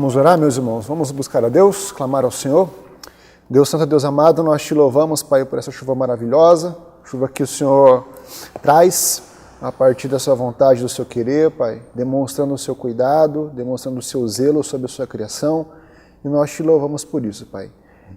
Vamos orar, meus irmãos, vamos buscar a Deus, clamar ao Senhor. Deus Santo, Deus amado, nós te louvamos, Pai, por essa chuva maravilhosa, chuva que o Senhor traz a partir da sua vontade, do seu querer, Pai, demonstrando o seu cuidado, demonstrando o seu zelo sobre a sua criação, e nós te louvamos por isso, Pai.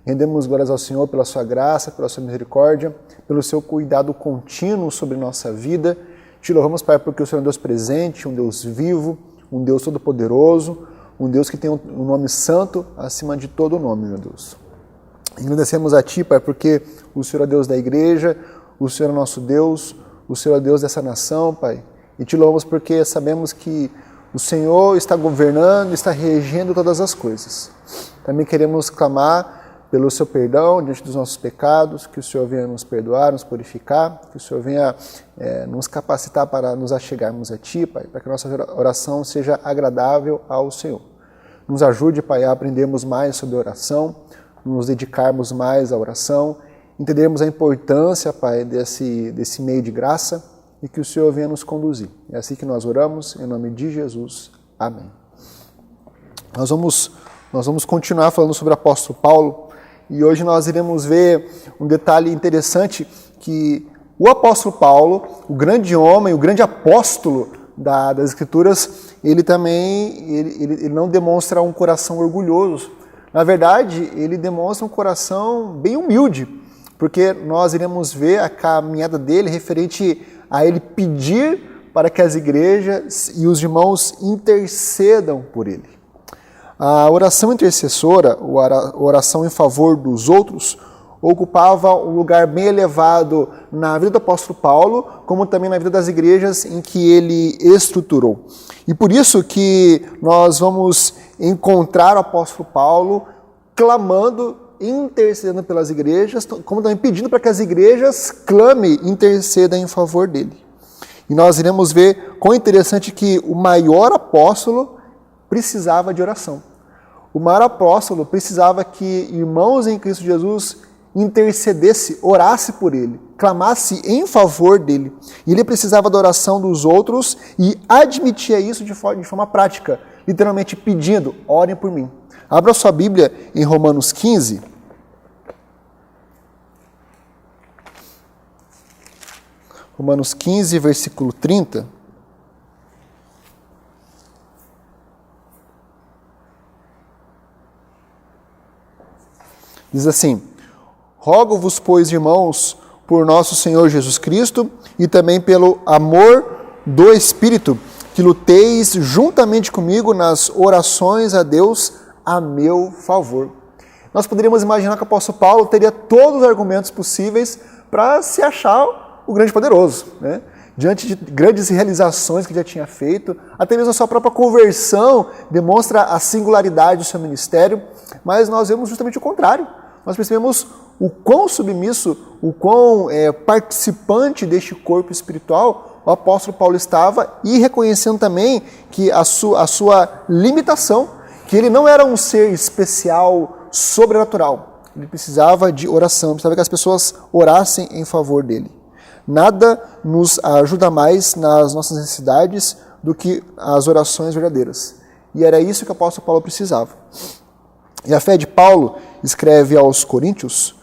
Rendemos glórias ao Senhor pela sua graça, pela sua misericórdia, pelo seu cuidado contínuo sobre nossa vida. Te louvamos, Pai, porque o Senhor é um Deus presente, um Deus vivo, um Deus todo-poderoso, um Deus que tem um nome santo acima de todo nome, meu Deus. Agradecemos a Ti, Pai, porque o Senhor é Deus da igreja, o Senhor é nosso Deus, o Senhor é Deus dessa nação, Pai. E te louvamos porque sabemos que o Senhor está governando, está regendo todas as coisas. Também queremos clamar pelo seu perdão diante dos nossos pecados, que o Senhor venha nos perdoar, nos purificar, que o Senhor venha nos capacitar para nos achegarmos a Ti, Pai, para que a nossa oração seja agradável ao Senhor. Nos ajude, Pai, a aprendermos mais sobre a oração, nos dedicarmos mais à oração, entendermos a importância, Pai, desse meio de graça e que o Senhor venha nos conduzir. É assim que nós oramos, em nome de Jesus. Amém. Nós vamos continuar falando sobre o apóstolo Paulo. E hoje nós iremos ver um detalhe interessante, que o apóstolo Paulo, o grande homem, o grande apóstolo das Escrituras, ele não demonstra um coração orgulhoso. Na verdade, ele demonstra um coração bem humilde, porque nós iremos ver a caminhada dele referente a ele pedir para que as igrejas e os irmãos intercedam por ele. A oração intercessora, a oração em favor dos outros, ocupava um lugar bem elevado na vida do apóstolo Paulo, como também na vida das igrejas em que ele estruturou. E por isso que nós vamos encontrar o apóstolo Paulo clamando, intercedendo pelas igrejas, como também pedindo para que as igrejas clamem, intercedam em favor dele. E nós iremos ver quão interessante que o maior apóstolo precisava de oração. O maior apóstolo precisava que irmãos em Cristo Jesus intercedesse, orasse por ele, clamasse em favor dele. E ele precisava da oração dos outros e admitia isso de forma prática, literalmente pedindo, orem por mim. Abra sua Bíblia em Romanos 15. Romanos 15, versículo 30. Diz assim: rogo-vos, pois, irmãos, por nosso Senhor Jesus Cristo e também pelo amor do Espírito, que luteis juntamente comigo nas orações a Deus a meu favor. Nós poderíamos imaginar que o apóstolo Paulo teria todos os argumentos possíveis para se achar o grande poderoso, né? Diante de grandes realizações que já tinha feito, até mesmo a sua própria conversão demonstra a singularidade do seu ministério, mas nós vemos justamente o contrário. Nós percebemos o quão submisso, o quão participante deste corpo espiritual o apóstolo Paulo estava, e reconhecendo também que a sua limitação, que ele não era um ser especial, sobrenatural. Ele precisava de oração, precisava que as pessoas orassem em favor dele. Nada nos ajuda mais nas nossas necessidades do que as orações verdadeiras. E era isso que o apóstolo Paulo precisava. E a fé de Paulo, escreve aos Coríntios,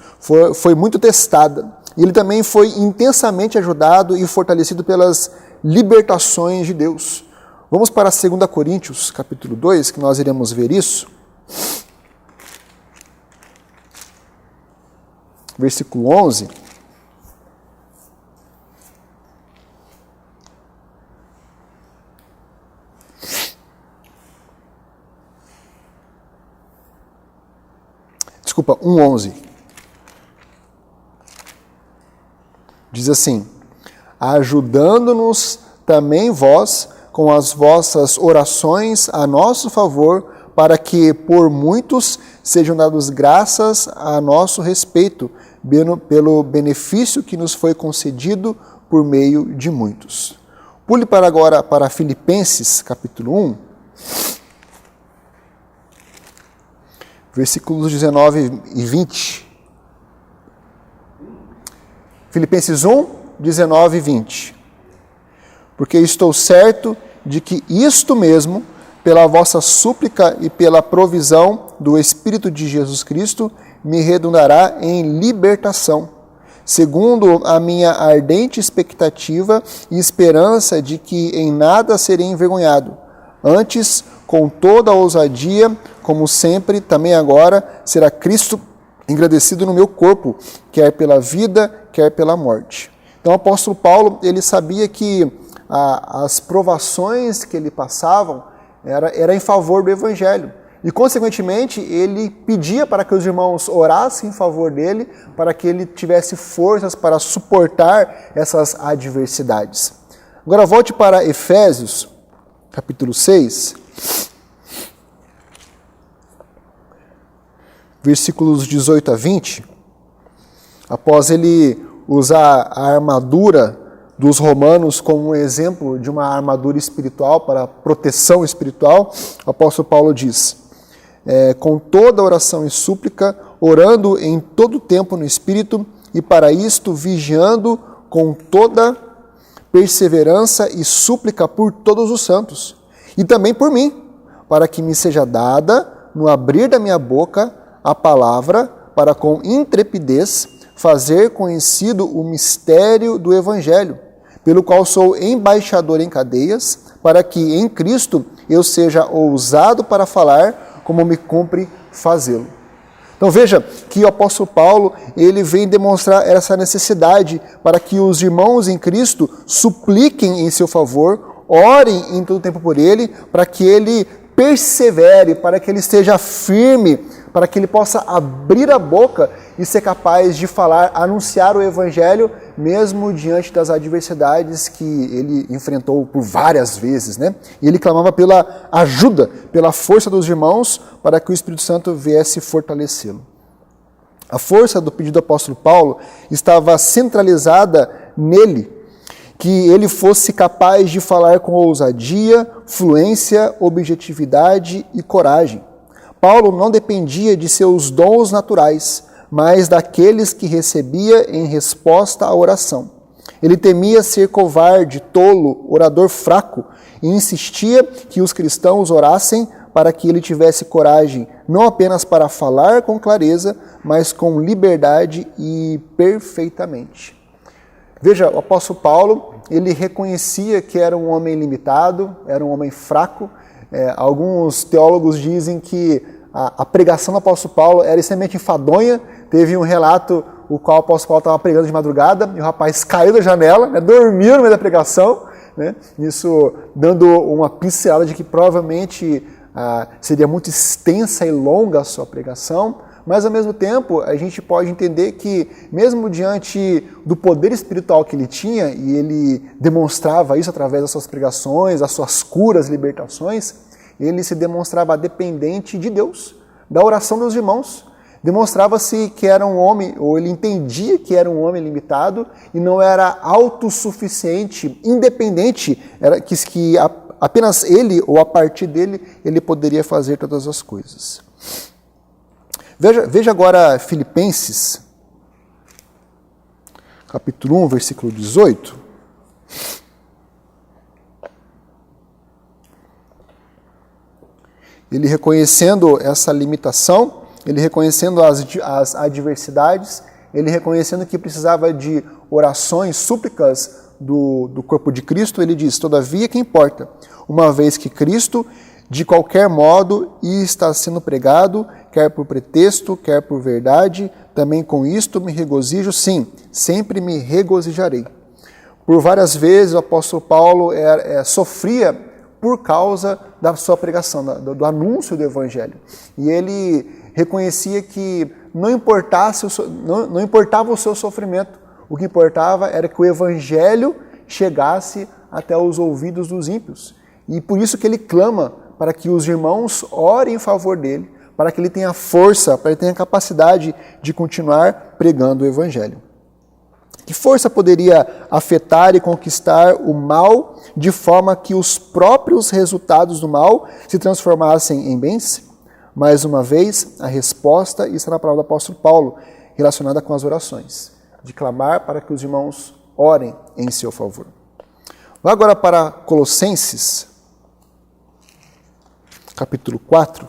foi muito testada. E ele também foi intensamente ajudado e fortalecido pelas libertações de Deus. Vamos para 2 Coríntios, capítulo 2, que nós iremos ver isso. Versículo 11. Desculpa, 1:11. Diz assim: ajudando-nos também vós com as vossas orações a nosso favor, para que por muitos sejam dadas graças a nosso respeito, pelo benefício que nos foi concedido por meio de muitos. Pule para agora para Filipenses, capítulo 1. Versículos 19 e 20. Filipenses 1, 19 e 20. Porque estou certo de que isto mesmo pela vossa súplica e pela provisão do Espírito de Jesus Cristo, me redundará em libertação, segundo a minha ardente expectativa e esperança de que em nada serei envergonhado. Antes, com toda a ousadia, como sempre, também agora, será Cristo engrandecido no meu corpo, quer pela vida, quer pela morte. Então o apóstolo Paulo, ele sabia que as provações que ele passavam era em favor do Evangelho. E, consequentemente, ele pedia para que os irmãos orassem em favor dele, para que ele tivesse forças para suportar essas adversidades. Agora volte para Efésios, capítulo 6, versículos 18 a 20. Após ele usar a armadura dos romanos como um exemplo de uma armadura espiritual para proteção espiritual, o apóstolo Paulo diz: com toda oração e súplica, orando em todo tempo no Espírito, e para isto vigiando com toda perseverança e súplica por todos os santos, e também por mim, para que me seja dada, no abrir da minha boca, a palavra, para com intrepidez fazer conhecido o mistério do Evangelho, pelo qual sou embaixador em cadeias, para que em Cristo eu seja ousado para falar como me cumpre fazê-lo. Então veja que o apóstolo Paulo, ele vem demonstrar essa necessidade para que os irmãos em Cristo supliquem em seu favor, orem em todo tempo por ele, para que ele persevere, para que ele esteja firme, para que ele possa abrir a boca e ser capaz de falar, anunciar o Evangelho, mesmo diante das adversidades que ele enfrentou por várias vezes, né? E ele clamava pela ajuda, pela força dos irmãos, para que o Espírito Santo viesse fortalecê-lo. A força do pedido do apóstolo Paulo estava centralizada nele, que ele fosse capaz de falar com ousadia, fluência, objetividade e coragem. Paulo não dependia de seus dons naturais, mas daqueles que recebia em resposta à oração. Ele temia ser covarde, tolo, orador fraco, e insistia que os cristãos orassem para que ele tivesse coragem, não apenas para falar com clareza, mas com liberdade e perfeitamente. Veja, o apóstolo Paulo, ele reconhecia que era um homem limitado, era um homem fraco. Alguns teólogos dizem que a pregação do apóstolo Paulo era extremamente enfadonha. Teve um relato o qual o apóstolo Paulo estava pregando de madrugada e o rapaz caiu da janela, né, dormiu no meio da pregação, né, isso dando uma pincelada de que provavelmente seria muito extensa e longa a sua pregação. Mas, ao mesmo tempo, a gente pode entender que, mesmo diante do poder espiritual que ele tinha, e ele demonstrava isso através das suas pregações, das suas curas, libertações, ele se demonstrava dependente de Deus, da oração dos irmãos. Demonstrava-se que era um homem, ou ele entendia que era um homem limitado, e não era autossuficiente, independente, era que apenas ele, ou a partir dele, ele poderia fazer todas as coisas. Veja agora Filipenses, capítulo 1, versículo 18. Ele reconhecendo essa limitação, ele reconhecendo as adversidades, ele reconhecendo que precisava de orações, súplicas do corpo de Cristo, ele diz: todavia que importa, uma vez que Cristo, de qualquer modo, está sendo pregado, quer por pretexto, quer por verdade, também com isto me regozijo, sim, sempre me regozijarei. Por várias vezes o apóstolo Paulo sofria por causa da sua pregação, do anúncio do Evangelho. E ele reconhecia que não importava o seu sofrimento, o que importava era que o Evangelho chegasse até os ouvidos dos ímpios. E por isso que ele clama para que os irmãos orem em favor dele, para que ele tenha força, para que ele tenha capacidade de continuar pregando o Evangelho. Que força poderia afetar e conquistar o mal de forma que os próprios resultados do mal se transformassem em bens? Mais uma vez, a resposta está na palavra do apóstolo Paulo, relacionada com as orações, de clamar para que os irmãos orem em seu favor. Vá agora para Colossenses, capítulo 4,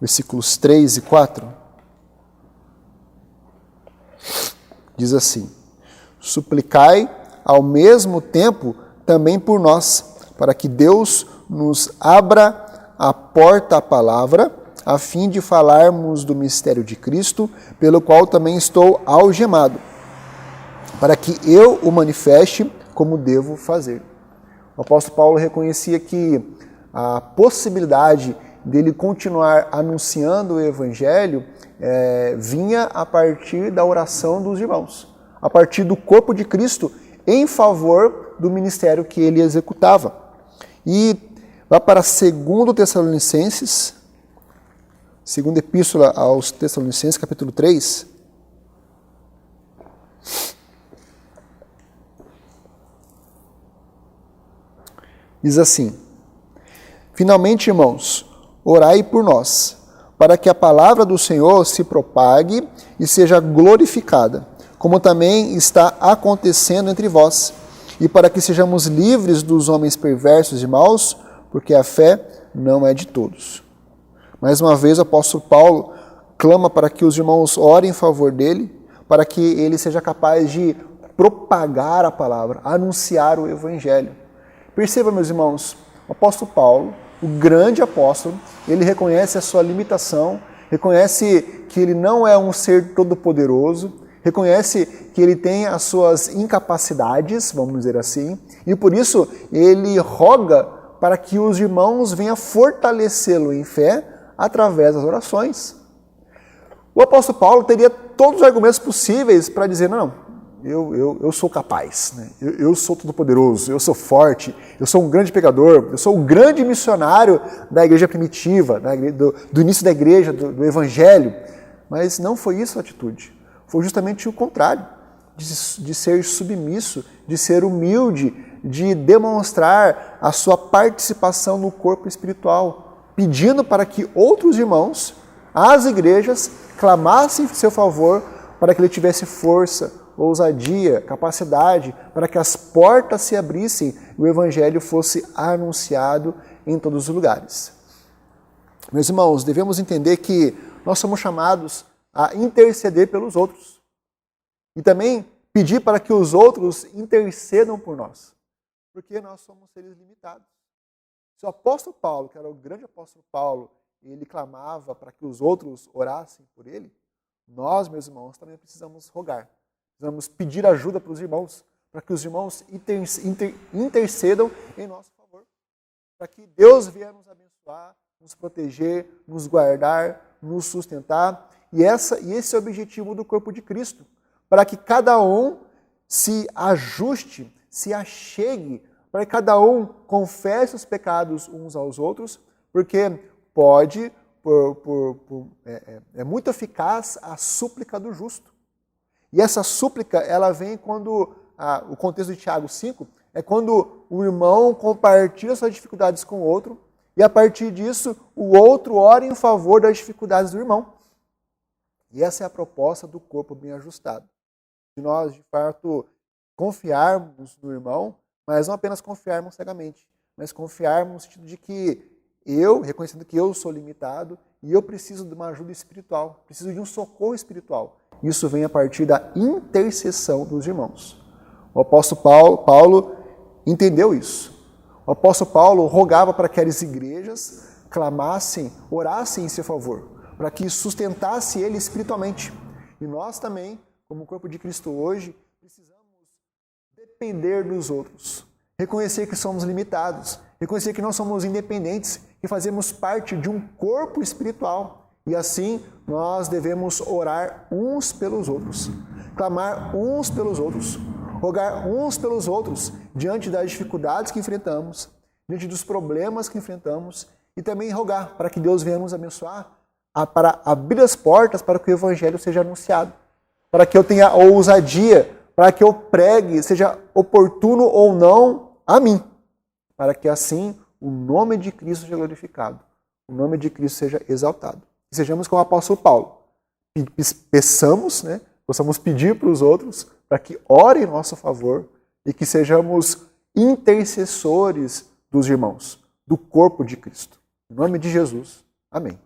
versículos 3 e 4, diz assim: suplicai ao mesmo tempo também por nós, para que Deus nos abra a porta à palavra, a fim de falarmos do mistério de Cristo, pelo qual também estou algemado, para que eu o manifeste como devo fazer. O apóstolo Paulo reconhecia que a possibilidade dele continuar anunciando o evangelho vinha a partir da oração dos irmãos, a partir do corpo de Cristo em favor do ministério que ele executava. E vai para 2 Tessalonicenses, segunda epístola aos Tessalonicenses, capítulo 3. Diz assim: finalmente, irmãos, orai por nós, para que a palavra do Senhor se propague e seja glorificada, como também está acontecendo entre vós, e para que sejamos livres dos homens perversos e maus, porque a fé não é de todos. Mais uma vez, o apóstolo Paulo clama para que os irmãos orem em favor dele, para que ele seja capaz de propagar a palavra, anunciar o evangelho. Perceba, meus irmãos, o apóstolo Paulo, o grande apóstolo, ele reconhece a sua limitação, reconhece que ele não é um ser todo-poderoso, reconhece que ele tem as suas incapacidades, vamos dizer assim, e por isso ele roga para que os irmãos venham fortalecê-lo em fé através das orações. O apóstolo Paulo teria todos os argumentos possíveis para dizer: não, eu sou capaz, né? Eu sou todo-poderoso, eu sou forte, eu sou um grande pecador, eu sou um grande missionário da igreja primitiva, do início da igreja, do evangelho. Mas não foi isso a atitude. Foi justamente o contrário, de ser submisso, de ser humilde, de demonstrar a sua participação no corpo espiritual, pedindo para que outros irmãos, as igrejas, clamassem em seu favor para que ele tivesse força, ousadia, capacidade, para que as portas se abrissem e o evangelho fosse anunciado em todos os lugares. Meus irmãos, devemos entender que nós somos chamados a interceder pelos outros e também pedir para que os outros intercedam por nós, porque nós somos seres limitados. Se o apóstolo Paulo, que era o grande apóstolo Paulo, ele clamava para que os outros orassem por ele, nós, meus irmãos, também precisamos rogar. Precisamos pedir ajuda para os irmãos, para que os irmãos intercedam em nosso favor, para que Deus venha nos abençoar, nos proteger, nos guardar, nos sustentar. E esse é o objetivo do corpo de Cristo, para que cada um se ajuste, se achegue, para que cada um confesse os pecados uns aos outros, porque pode, é muito eficaz a súplica do justo. E essa súplica, ela vem quando, o contexto de Tiago 5, é quando o irmão compartilha suas dificuldades com o outro, e a partir disso, o outro ora em favor das dificuldades do irmão. E essa é a proposta do corpo bem ajustado. De nós, de fato, confiarmos no irmão, mas não apenas confiarmos cegamente, mas confiarmos no sentido de que reconhecendo que eu sou limitado, e eu preciso de uma ajuda espiritual, preciso de um socorro espiritual. Isso vem a partir da intercessão dos irmãos. O apóstolo Paulo entendeu isso. O apóstolo Paulo rogava para que as igrejas clamassem, orassem em seu favor, para que sustentasse ele espiritualmente. E nós também, como corpo de Cristo hoje, precisamos depender dos outros, reconhecer que somos limitados, reconhecer que não somos independentes, que fazemos parte de um corpo espiritual. E assim, nós devemos orar uns pelos outros, clamar uns pelos outros, rogar uns pelos outros diante das dificuldades que enfrentamos, diante dos problemas que enfrentamos, e também rogar para que Deus venha nos abençoar, para abrir as portas para que o evangelho seja anunciado, para que eu tenha ousadia, para que eu pregue, seja oportuno ou não a mim, para que assim o nome de Cristo seja glorificado, o nome de Cristo seja exaltado. Que sejamos como o apóstolo Paulo, peçamos, possamos pedir para os outros para que orem em nosso favor e que sejamos intercessores dos irmãos, do corpo de Cristo. Em nome de Jesus. Amém.